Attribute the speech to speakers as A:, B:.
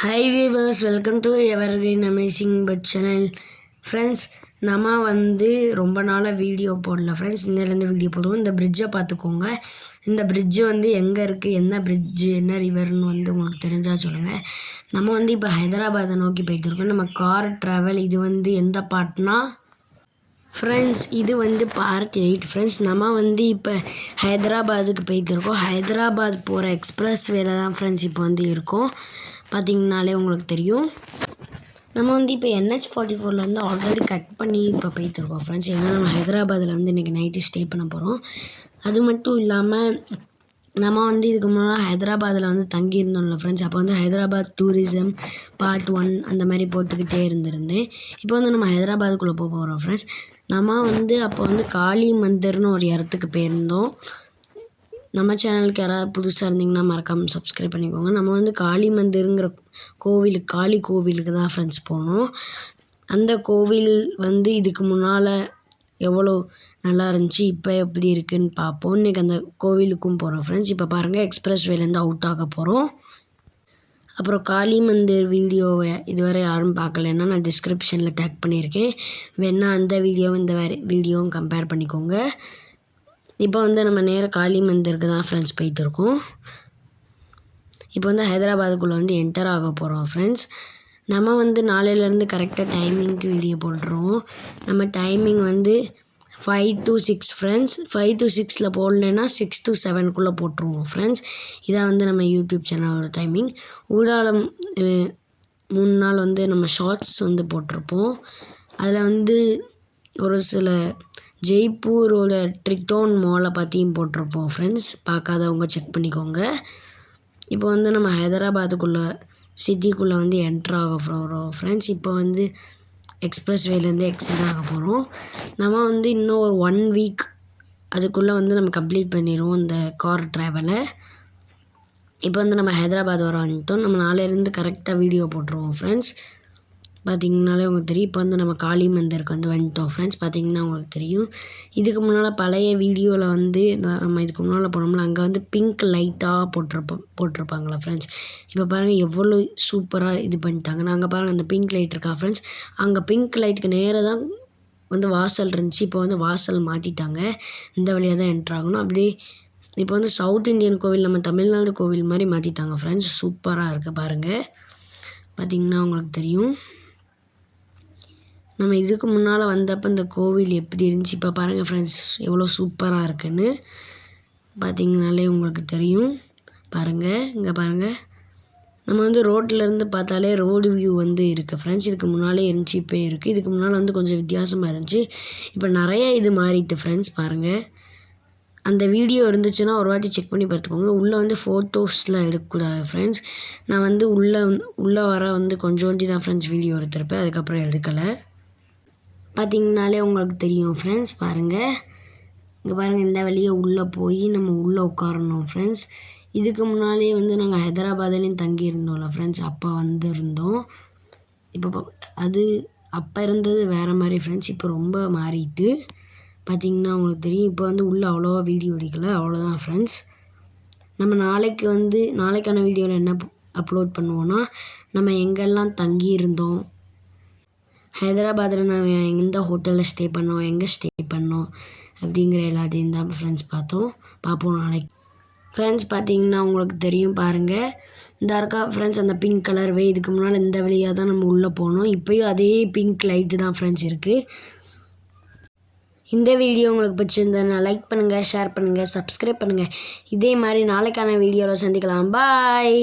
A: Hi viewers, welcome to Evergreen Amazing Bud channel. Friends, நம்ம ரொம்ப நாளாக வீடியோ போடல ஃப்ரெண்ட்ஸ். இன்னிலேருந்து வீடியோ போடுவோம். இந்த பிரிட்ஜை பார்த்துக்கோங்க. இந்த பிரிட்ஜு எங்கே இருக்குது, என்ன பிரிட்ஜு, என்ன ரிவர்னு உங்களுக்கு தெரிஞ்சால் சொல்லுங்கள். நம்ம இப்போ ஹைதராபாத்தை நோக்கி போயிட்டு இருக்கோம். நம்ம கார் ட்ராவல். இது எந்த பார்ட்னா ஃப்ரெண்ட்ஸ், இது பார்ட் 8 ஃப்ரெண்ட்ஸ். நம்ம இப்போ ஹைதராபாத்துக்கு போயிட்டு இருக்கோம். ஹைதராபாத் போகிற எக்ஸ்பிரஸ் வேல தான் ஃப்ரெண்ட்ஸ் இப்போ இருக்கோம். பார்த்திங்கனாலே உங்களுக்கு தெரியும். நம்ம இப்போ NH44 ஆல்ரெடி கட் பண்ணி இப்போ போயிட்டுருக்கோம் ஃப்ரெண்ட்ஸ். ஏன்னா நம்ம ஹைதராபாத்தில் இன்றைக்கி நைட்டு ஸ்டே பண்ண போகிறோம். அது மட்டும் இல்லாமல் நம்ம இதுக்கு முன்னால் ஹைதராபாத்தில் தங்கியிருந்தோம்ல ஃப்ரெண்ட்ஸ். அப்போ ஹைதராபாத் டூரிசம் பார்ட் 1 அந்த மாதிரி போட்டுக்கிட்டே இருந்திருந்தேன். இப்போ நம்ம ஹைதராபாத்துக்குள்ளே போக போகிறோம் ஃப்ரெண்ட்ஸ். நம்ம அப்போ காளி மந்திர்னு ஒரு இடத்துக்கு போயிருந்தோம். நம்ம சேனலுக்கு யாராவது புதுசாக இருந்தீங்கன்னா மறக்காமல் சப்ஸ்கிரைப் பண்ணிக்கோங்க. நம்ம காளி மந்திருங்கிற கோவிலுக்கு, காளி கோவிலுக்கு தான் ஃப்ரெண்ட்ஸ் போனோம். அந்த கோவில் இதுக்கு முன்னால் எவ்வளோ நல்லா இருந்துச்சு, இப்போ எப்படி இருக்குதுன்னு பார்ப்போம். இன்றைக்கி அந்த கோவிலுக்கும் போகிறோம் ஃப்ரெண்ட்ஸ். இப்போ பாருங்கள், எக்ஸ்பிரஸ் வேலேருந்து அவுட் ஆக போகிறோம். அப்புறம் காளி மந்திர் வீடியோவை இதுவரை யாரும் பார்க்கலன்னா நான் டிஸ்கிரிப்ஷனில் டேக் பண்ணியிருக்கேன். வேணா அந்த வீடியோவும் இந்த வீடியோவும் கம்பேர் பண்ணிக்கோங்க. இப்போ நம்ம நேராக காளி மந்திருக்கு தான் ஃப்ரெண்ட்ஸ் போயிட்டுருக்கோம். இப்போ ஹைதராபாத்துக்குள்ளே என்டர் ஆக போகிறோம் ஃப்ரெண்ட்ஸ். நம்ம நாளையிலேருந்து கரெக்டாக டைமிங்க்கு வீடியோ போட்டுருவோம். நம்ம டைமிங் 5 to 6 ஃப்ரெண்ட்ஸ். 5 to 6 போடலைன்னா 6 to 7 போட்டுருவோம் ஃப்ரெண்ட்ஸ். இதான் நம்ம யூடியூப் சேனலோட டைமிங். ஊடாலம் 3 நாள் நம்ம ஷார்ட்ஸ் போட்டிருப்போம். அதில் ஒரு சில ஜெய்ப்பூரோட ட்ரித்தோன் மாலை பற்றியும் போட்டிருப்போம் ஃப்ரெண்ட்ஸ். பார்க்காதவங்க செக் பண்ணிக்கோங்க. இப்போ நம்ம ஹைதராபாத்துக்குள்ளே சிட்டிக்குள்ளே என்ட்ரு ஆக போகிறோம் ஃப்ரெண்ட்ஸ். இப்போ எக்ஸ்பிரஸ் வேலேருந்து எக்ஸிட் ஆக போகிறோம். நம்ம இன்னும் ஒரு 1 வீக் அதுக்குள்ளே நம்ம கம்ப்ளீட் பண்ணிடுவோம் இந்த கார் ட்ராவலை. இப்போ நம்ம ஹைதராபாத் வர வந்துட்டோம். நம்ம நாளையிலேருந்து கரெக்டாக வீடியோ போட்டுருவோம் ஃப்ரெண்ட்ஸ். பார்த்திங்கனாலே உங்களுக்கு தெரியும். இப்போ நம்ம காளி மந்திருக்கு வந்துட்டோம் ஃப்ரெண்ட்ஸ். பார்த்திங்கன்னா உங்களுக்கு தெரியும். இதுக்கு முன்னால் பழைய வீடியோவில் நம்ம இதுக்கு முன்னால் போனோம்ல, அங்கே பிங்க் லைட்டாக போட்டிருப்பாங்களா ஃப்ரெண்ட்ஸ். இப்போ பாருங்கள் எவ்வளோ சூப்பராக இது பண்ணிட்டாங்க. அங்கே பாருங்கள் அந்த பிங்க் லைட் இருக்கா ஃப்ரெண்ட்ஸ். அங்கே பிங்க் லைட்டுக்கு நேராக தான் வாசல் இருந்துச்சு. இப்போ வாசல் மாட்டிட்டாங்க. இந்த வழியாக தான் என்ட்ரு ஆகணும். அப்படியே இப்போ சவுத் இந்தியன் கோவில், நம்ம தமிழ்நாடு கோவில் மாதிரி மாற்றிட்டாங்க ஃப்ரெண்ட்ஸ். சூப்பராக இருக்குது பாருங்கள். பார்த்திங்கன்னா உங்களுக்கு தெரியும். நம்ம இதுக்கு முன்னால் வந்தப்போ இந்த கோவில் எப்படி இருந்துச்சு, இப்போ பாருங்கள் ஃப்ரெண்ட்ஸ் எவ்வளோ சூப்பராக இருக்குன்னு. பார்த்திங்கனாலே உங்களுக்கு தெரியும். பாருங்கள், இங்கே பாருங்கள். நம்ம ரோட்லேருந்து பார்த்தாலே ரோடு வியூ இருக்குது ஃப்ரெண்ட்ஸ். இதுக்கு முன்னாலே இருந்துச்சு, இப்போ இருக்குது. இதுக்கு முன்னால் கொஞ்சம் வித்தியாசமாக இருந்துச்சு. இப்போ நிறைய இது மாறிட்டு ஃப்ரெண்ட்ஸ். பாருங்கள், அந்த வீடியோ இருந்துச்சுன்னா ஒரு வாட்டி செக் பண்ணி பார்த்துக்கோங்க. உள்ளே ஃபோட்டோஸ்லாம் எடுக்கக்கூடாது ஃப்ரெண்ட்ஸ். நான் உள்ளே வர கொஞ்சோண்டி தான் ஃப்ரெண்ட்ஸ் வீடியோ எடுத்திருப்பேன். அதுக்கப்புறம் எடுக்கலை. பார்த்திங்கனாலே உங்களுக்கு தெரியும் ஃப்ரெண்ட்ஸ். பாருங்கள், இங்கே பாருங்கள். இந்த வழியை உள்ளே போய் நம்ம உள்ளே உட்காரணும் ஃப்ரெண்ட்ஸ். இதுக்கு முன்னாலே நாங்கள் ஹைதராபாத்லேயும் தங்கியிருந்தோம்ல ஃப்ரெண்ட்ஸ். அப்போ இருந்தோம். இப்போ அது அப்போ இருந்தது வேறு மாதிரி ஃப்ரெண்ட்ஸ். இப்போ ரொம்ப மாறிட்டு பார்த்திங்கன்னா உங்களுக்கு தெரியும். இப்போ உள்ளே அவ்வளோவா வீடியோ எடுக்கலை. அவ்வளோதான் ஃப்ரெண்ட்ஸ். நம்ம நாளைக்கான வீடியோவில் என்ன அப்லோட் பண்ணுவோன்னா, நம்ம எங்கெல்லாம் தங்கியிருந்தோம், ஹைதராபாத்தில் நான் எந்த ஹோட்டலில் ஸ்டே பண்ணோம், எங்கே ஸ்டே பண்ணோம் அப்படிங்கிற எல்லாத்தையும் தான் ஃப்ரெண்ட்ஸ் பார்ப்போம் நாளைக்கு ஃப்ரெண்ட்ஸ். பார்த்திங்கன்னா உங்களுக்கு தெரியும். பாருங்கள், இந்த இருக்கா ஃப்ரெண்ட்ஸ் அந்த பிங்க் கலர் இதுக்கு முன்னால் இந்த வழியாக தான் நம்ம உள்ளே போனோம். இப்போயும் அதே பிங்க் லைட்டு தான் ஃப்ரெண்ட்ஸ் இருக்குது. இந்த வீடியோ உங்களுக்கு பிடிச்சிருந்தா லைக் பண்ணுங்கள், ஷேர் பண்ணுங்கள், சப்ஸ்கிரைப் பண்ணுங்கள். இதே மாதிரி நாளைக்கான வீடியோவில் சந்திக்கலாம். பாய்.